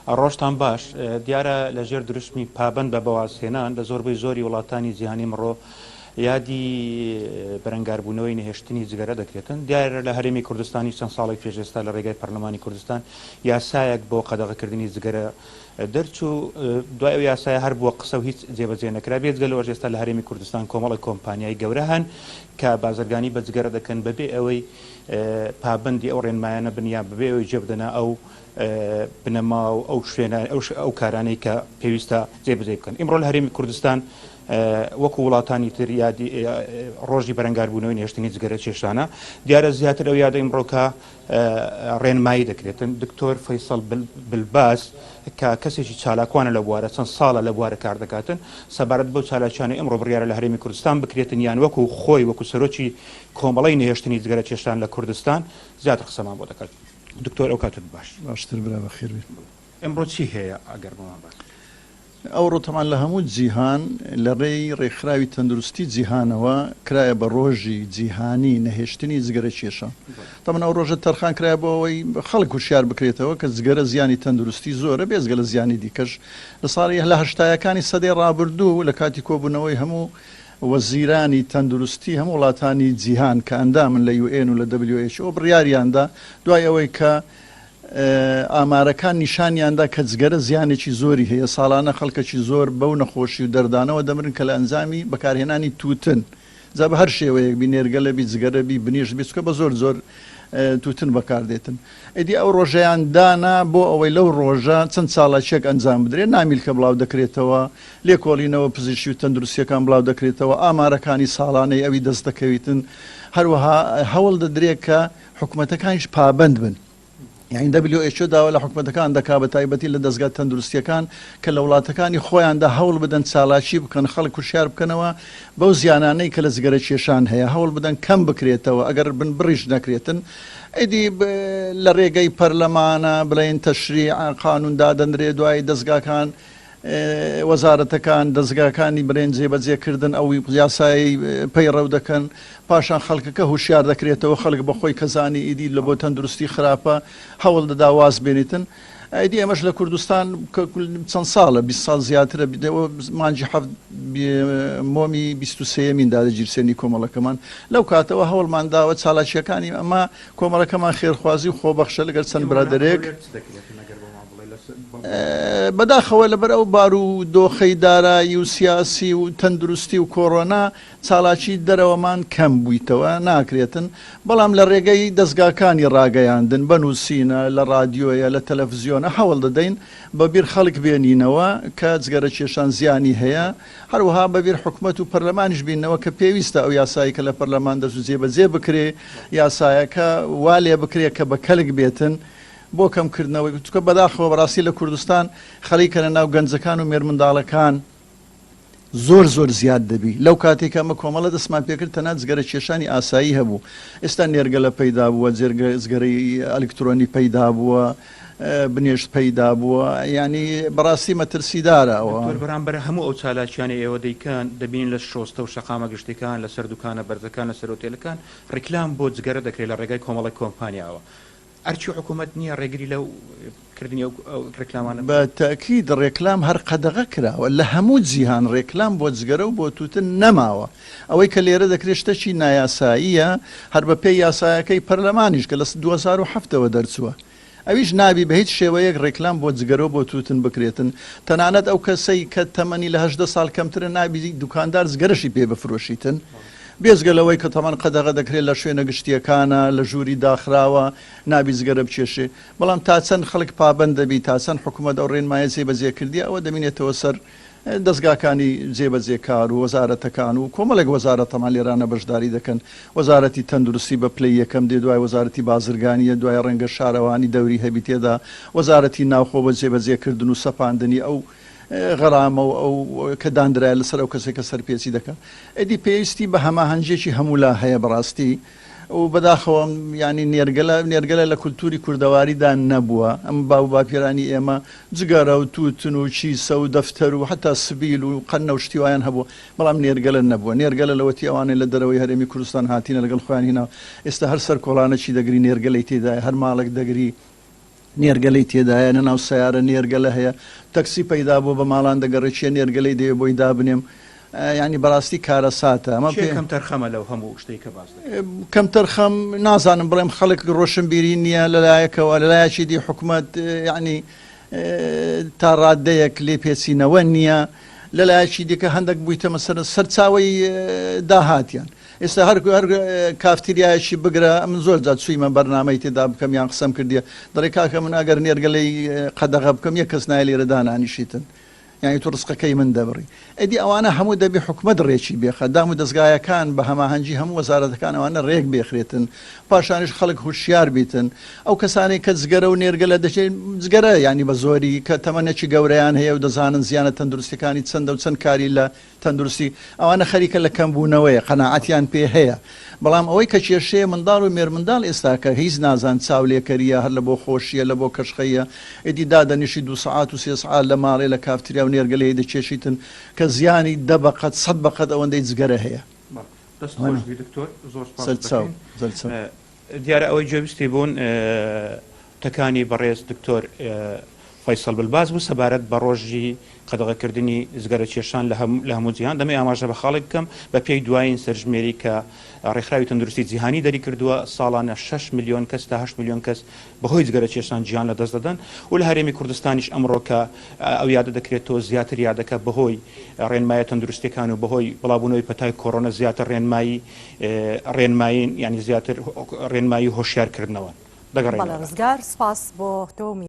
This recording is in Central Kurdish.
ڕۆژتان باش دیارە لەژێر دروستمی پابند بە بەوازهێنان لە زۆربەی زۆری وڵاتانی جیهانی مڕۆ یادی بەرەنگاربوونەوەی نەهێشتنی جگەرە دەکرێتن. دیارە لە هەرێمی کوردستانی چەند ساڵی پێشێستا لە ڕێگای پەرلەمانی کوردستان یاسایەک بۆ قەدەغەکردنی جگەرە دەرچوو. دوای ئەو یاسایە هەر بووە قسە و هیچ جێبەجێ نەکرا. بێجگە لەوە ئێستا لە هەرێمی کوردستان کۆمەڵی کۆمپانیای گەورە هەن کە بازرگانی بە جگەرە دەکەن بەبێ ئەوەی پابندی ئەو ڕێنمایانە بنیان ببێ ئەوەی جێبدەنا ئەو بنەما و ئەو شوێنە ئەو کارانەی کە پێویستە جێبجێ بکەن. ئیمڕۆ لە هەرێمی کوردستان وەکو وڵاتانی تر یادی ڕۆژی بەرەنگاربوونەوەی نێشتنی جگەرە کێشانە دیارە زیاتر ئەو یادە ئیمڕۆکە ڕێنمایی دەکرێتن. دکتۆر فەیسەڵ بلباس کە کەسێکی چالاکوانە لە بوارە چەند ساڵە لە بوارە کار دەکاتن سەبارەت بەو چالاکیانە ئەمڕۆ بڕیارە لە هەرێمی کوردستان بکرێتن یان وەکو خۆی وەکو سەرۆکی کۆمەڵی نێشتنی جگەرە کێشان لە کوردستان زیاتر قسەمان بۆ دەکات. دکتۆر ئەو کاتت باشتر برا بەخێر بێت. ئەمڕۆ چی هەیە ئەگەر بۆمان باش؟ ئەوڕۆ تەمان لە هەموو جیهان لە ڕێی ڕێکخراوی تەندروستی جیهانەوە کرایە بە ڕۆژی جیهانی نەهێشتنی جگەرە کێشە. تەمان ئەو ڕۆژە تەرخان کرایە بۆ ئەوەی خەڵک وشیار بکرێتەوە کە جگەرە زیانی تەندروستی زۆرە بێزگە لە زیانی دیکەش. لە ساڵی لە هەشتایەکانی سەدەی ڕابردوو لە کاتی کۆبوونەوەی هەموو وەزیرانی تەندروستی هەموو وڵاتانی جیهان کە ئەندامن لە UN و لە WHO بڕیاریاندا دوای ئەوەی کە ئامارەکان نیشانیاندا کە جگەرە زیانێکی زۆری هەیە ساڵانە خەڵکەکی زۆر بەو نەخۆشی و دەردانەوە دەمرن کە لە ئەنجامی بەکارهێنانی تووتن جا بە هەر شێوەیەک بی نێرگەلە بی جگەرە بی بنیش بیسکە بە زۆر زۆر تووتن بەکاردێتن. ئەدی ئەو ڕۆژەیان دانا بۆ ئەوەی لەو ڕۆژە چەند ساڵەچێک ئەنجام بدرێت نامیل کە بڵاو دەکرێتەوە لێکۆڵینەوە پزیشکی و تەندروستیەکان بڵاو دەکرێتەوە ئامارەکانی ساڵانەی ئەوی دەست دەکەویتن هەروەها هەوڵ دەدرێت کە حکوومەتەکانیش پابند بن. یعنی WHO داوا لە حکوومەتەکان دەکا بە تایبەتی لە دەستگا تەندروستیەکان کە لە وڵاتەکانی خۆیاندا هەوڵ بدەن چالاکی بکەن خەڵک وشیار بکەنەوە بەو زیانانەی کە لە جگەرە کێشان هەیە هەوڵ بدەن کەم بکرێتەوە ئەگەر بن بڕیش نەکرێتن. ئیدی لە ڕێگەی پەرلەمانە بڵێن تەشریع قانون دادەنرێ دوای دەستگاکان وەزارەتەکان دەستگاکانی برێن جێبەجێکردن ئەو یاسایی پەیڕەو دەکەن پاشان خەڵکەکە هوشیار دەکرێتەوە خەڵک بەخۆی کەزانی ئیدی لە بۆ تەندروستی خراپە هەوڵ دەدا واز بێنیتن. ئەیدی ئەمەش لە کوردستان چەند ساڵە 20 ساڵ زیاترە مانجی مۆمی 23مین دادەگیرسێنی کۆمەڵەکەمان لەو کاتەوە هەوڵمان داوە چالاکیەکانی ئەمە کۆمەڵەکەمان خێرخوازی و خۆبەخشە لەگەر چەند برادەرێک بەداخەوە لەبەر ئەو بار و دۆخەی دارایی و سیاسی و تەندروستی و کۆڕۆنا چالاکی دەرەوەمان کەم بوویتەوە ناکرێتن بەڵام لە ڕێگەی دەستگاکانی ڕاگەیاندن بەنووسینە لە رادیۆیە لە تەلەڤیزیۆنە هەوڵ دەدەین بەبیر خەڵک بێنینەوە کە جگەرە کێشان زیانی هەیە هەروەها بەبیر حکوومەت و پەرلەمانیش بینەوە کە پێویستە ئەو یاسایی کە لە پەرلەمان دەست و جێبەجێ بکرێ یاسایەکە وا لێ بکرێ کە بە کەلک بێتن بۆ کەمکردنەوەی چکە بەداخەوە بەڕاستی لە کوردستان خەریکە لە ناو گەنجەکان و مێرمنداڵەکان زۆر زۆر زیاد دەبی لەو کاتێک ئەمە کۆمەڵە دەستمان پێکرد تەنها جگەرە کێشانی ئاسایی هەبوو ئێستا نێرگەلە پەیدا بووە جگەرەی ئەلکترۆنی پەیدا بووە بنێشت پەیدا بووە ینی بەڕاستی مەترسیدارە ئەوە بەرامبەر هەموو ئەو چالاکیانی ئێوە دەیکەن دەبین لە شۆستە و شەقامە گشتەکان لە سەردوکانە بەرزەکان لە سەرۆتێلەکان ڕیکلام بۆ جگەرە دەکرێت لە ڕێگای کۆمەڵی کۆمپانیاوە ئەرچی حکوومەت نییە ڕێگری لەو کردنی ڕێکلامانە بە تاکید ڕێکلام هەر قەدەغە کراوە لە هەموو جیهان ڕێکلام بۆ جگەرە و بۆ تووتن نەماوە ئەوەی کە لێرە دەکرێت شتێکی نایاساییە هەر بە پێی یاسایەکەی پەرلەمانیش کە لە 2007ەوە دەرچووە ئەویش نابی بە هیچ شێوەیەک ڕێکلام بۆ جگەرە بۆ تووتن بکرێتن تەنانەت ئەو کەسەی کە تەمەنی لە 18 ساڵ کەمترە نابی دوکاندار جگەرەشی پێ بفرۆشیتن بێزگەلەوەی کە تەمان قەدەغە دەکرێت لە شوێنە گشتیەکانە لە ژووری داخراوە نابی جگەرە بچێشێ بەڵام تا چەند خەڵک پابند دەبی تا چەند حکوومەت ئەو ڕێنمایە جێبەجێکردی ئەوە دەمێنێتەوە سەر دەستگاکانی جێبەجێکار و وەزارەتەکان و کۆمەڵێک وەزارەت تەمان لێرانە بەشداری دەکەن وەزارەتی تەندروستی بە پلەی یەکەم دێ دوای وەزارەتی بازرگانیە دوای ڕەنگە شارەوانی دەوری هەبی تێدا وەزارەتی ناوخۆ بە جێبەجێکردن و سەپاندنی ئەو غەرامە و ئەو کە دانرایە لەسەر ئەو کەسێکە سەرپێچی دەکات ئەدی پێویستی بە هەماهەنگێکی هەمولا هەیە بەڕاستی و بەداخەوە ینی نێرگەلە لە کولتوری کوردەواریدا نەبووە ئەم باو باپیرانی ئێمە جگەرە و تووتن و چیسە و دەفتەر و حتا سبیل و قەنە و شتیوایان هەبوو بەڵام نێرگەلە نەبووە نێرگەلە لەوەتی ئەوانەی لە دەرەوەی هەرێمی کوردستان هاتینە لەگەڵ خۆیانینەوە ئێستا هەر سەر کۆڵانەی دەگری نێرگەلەی تێدای هەر ماڵێک دەگری نێرگەلەی تێدایە نەناو سیارە نێرگەلە هەیە تەکسی پەیدا بوو بە ماڵان دەگەڕێکیە نێرگەلەی دەوێ بۆی دابنێم ینی بەڕاستی کارە ساتە ئەمە کەم تەرخەمە لەو هەموو شتێک کە باس کەم تەرخەم نازانم بڵێم خەڵک ڕۆشن بیری نییە لەلایەکەوە لەلایەکی دی حکوومەت ینی تا ڕادەیەک لێ پێچینەوە نییە لەلایەکی دیکە هەندێک بوویتە مەسەر سەرچاوی داهاتیان ئێستا هەر کافتریایەکی بگرە من زۆر جا چوویمە بەرنامەی تێدا بکەم یان قسەم کردیە دەڕێ کاکە من ئەگەر نێرگەلەی قەدەغە بکەم یەک کەس نایە لێرە دانانیشیتن یانی تو ڕسقەکەی من دەبڕی ئەدی ئەوانە هەموو دەبی حکومەت ڕێکی بێخە دام و دەستگایەکان بە هەماهەنگی هەموو وەزارەتەکان ئەوانە ڕێک بێخرێتن پاشانش خەڵک هوشیار بیتن ئەو کەسانی کە جگەرە و نێرگەلە دەچێت جگەرە ینی بە زۆری کە تەمەنێکی گەورەیان هەیە و دەزانن زیانە تەندروستەکانی چەندە و چەند کاری لە تەندروستی ئەوانە خەریکە لە کەمبوونەوەیە قەناعەتیان پێ هەیە بەڵام ئەوەی کە کێشەیە منداڵ و مێرمنداڵ ئێستا کە هیچ نازان چاولێکەریە هەر لە بۆ خۆشیە لە بۆ کەشخەیە ئیدی دادەنیشی 2 سعات و 3 سعات لە ماڵێ لە کافتریا و نێرگەلەی دەچێشیتن کە زیانی 10 بەقەت 100 بەقەت ئەوەندەی جگەرە هەیە دیارە ئەوەی جێویستی بوون تەکانی بەڕێز دکتۆر فەیسەڵ بلباز بوو سەبارەت بە ڕۆژی قەدەغەکردنی زگەرە کێشان لە هەموو جیهان دەمەی ئاماژە بە خاڵێک بکەم بە پێی دوایین سەرژمێری کە ڕێکخراوی تەندروستی جیهانی دەری کردووە ساڵانە 6 میلیۆن کەس تا 8 میلیۆن کەس بەهۆی زگەرە کێشان جیهان لە دەست دەدەن و لە هەرێمی کوردستانیش ئەمڕۆ کە ئەو یادە دەکرێتەوە زیاتر یادەکە بەهۆی ڕێنمایە تەندروستیەکان و بەهۆی بڵاوبوونەوەی پەتای کۆڕۆنە زیاتر ڕێنمایی ینی زیاتر ڕێنمایی هۆشیارکردنەوە دەگەڕێنەوە. ڕزگار سپاس بۆ تۆمی